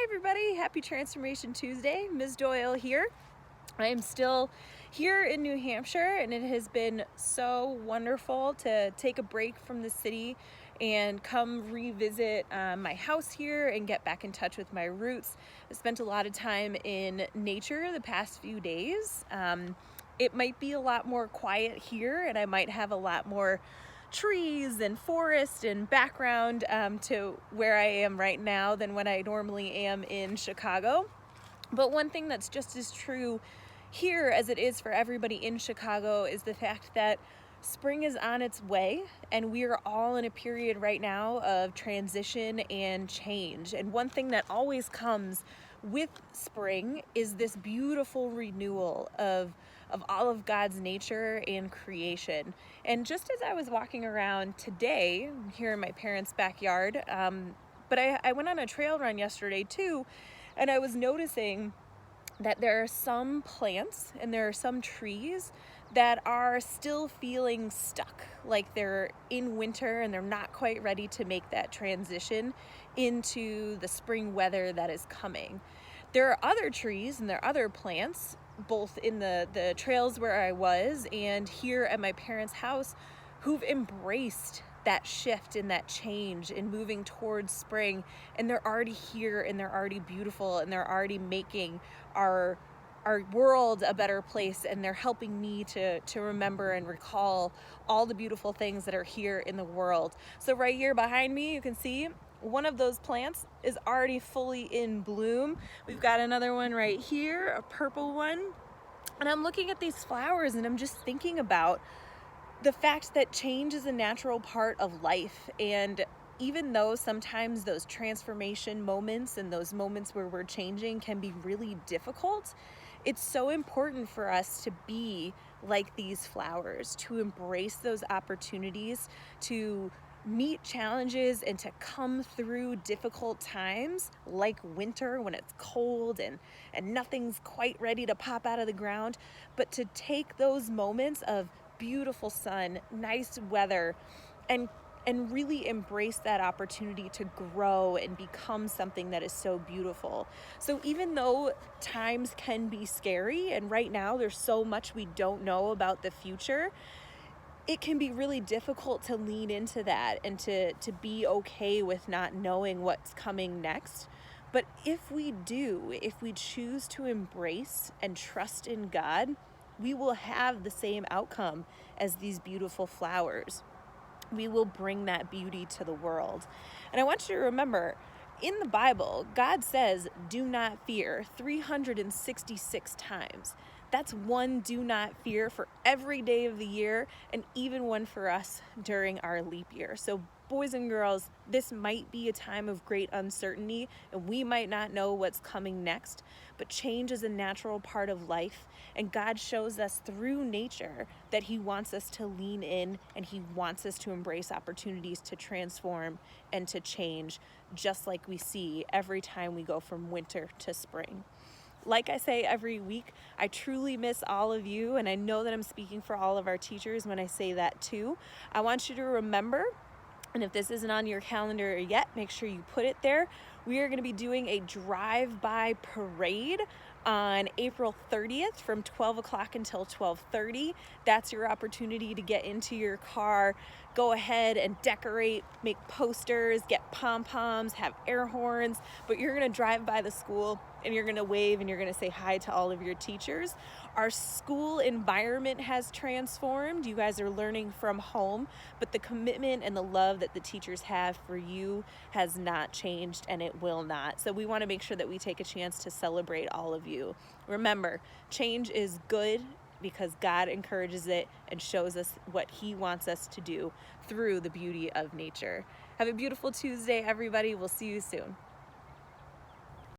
Hi everybody, happy Transformation Tuesday. Ms. Doyle here. I am still here in New Hampshire, and it has been so wonderful to take a break from the city and come revisit my house here and get back in touch with my roots. I spent a lot of time in nature the past few days. It might be a lot more quiet here, and I might have a lot more trees and forest and background to where I am right now than when I normally am in Chicago. But one thing that's just as true here as it is for everybody in Chicago is the fact that spring is on its way, and we are all in a period right now of transition and change. And one thing that always comes with spring is this beautiful renewal of all of God's nature and creation. And just as I was walking around today here in my parents' backyard, but I went on a trail run yesterday too, and I was noticing that there are some plants and there are some trees that are still feeling stuck, like they're in winter and they're not quite ready to make that transition into the spring weather that is coming. There are other trees and there are other plants, both in the trails where I was and here at my parents' house, who've embraced that shift and that change in moving towards spring, and they're already here and they're already beautiful and they're already making our world a better place, and they're helping me to remember and recall all the beautiful things that are here in the world. So right here behind me, you can see one of those plants is already fully in bloom. We've got another one right here, a purple one. And I'm looking at these flowers and I'm just thinking about the fact that change is a natural part of life. And even though sometimes those transformation moments and those moments where we're changing can be really difficult, it's so important for us to be like these flowers, to embrace those opportunities, to meet challenges and to come through difficult times like winter when it's cold and nothing's quite ready to pop out of the ground, but to take those moments of beautiful sun, nice weather, and really embrace that opportunity to grow and become something that is so beautiful. So even though times can be scary, and right now there's so much we don't know about the future, it can be really difficult to lean into that and to be okay with not knowing what's coming next. But if we choose to embrace and trust in God, we will have the same outcome as these beautiful flowers. We will bring that beauty to the world. And I want you to remember, in the Bible, God says, do not fear 366 times. That's one do not fear for every day of the year, and even one for us during our leap year. So boys and girls, this might be a time of great uncertainty, and we might not know what's coming next, but change is a natural part of life, and God shows us through nature that He wants us to lean in, and He wants us to embrace opportunities to transform and to change, just like we see every time we go from winter to spring. Like I say every week, I truly miss all of you, and I know that I'm speaking for all of our teachers when I say that too. I want you to remember, and if this isn't on your calendar yet, make sure you put it there. We are going to be doing a drive-by parade on April 30th from 12 o'clock until 12:30. That's your opportunity to get into your car, go ahead and decorate, make posters, get pom-poms, have air horns, but you're going to drive by the school and you're going to wave and you're going to say hi to all of your teachers. Our school environment has transformed. You guys are learning from home, but the commitment and the love that the teachers have for you has not changed, and it will not. So we want to make sure that we take a chance to celebrate all of you. Remember, change is good because God encourages it and shows us what He wants us to do through the beauty of nature. Have a beautiful Tuesday, everybody. We'll see you soon.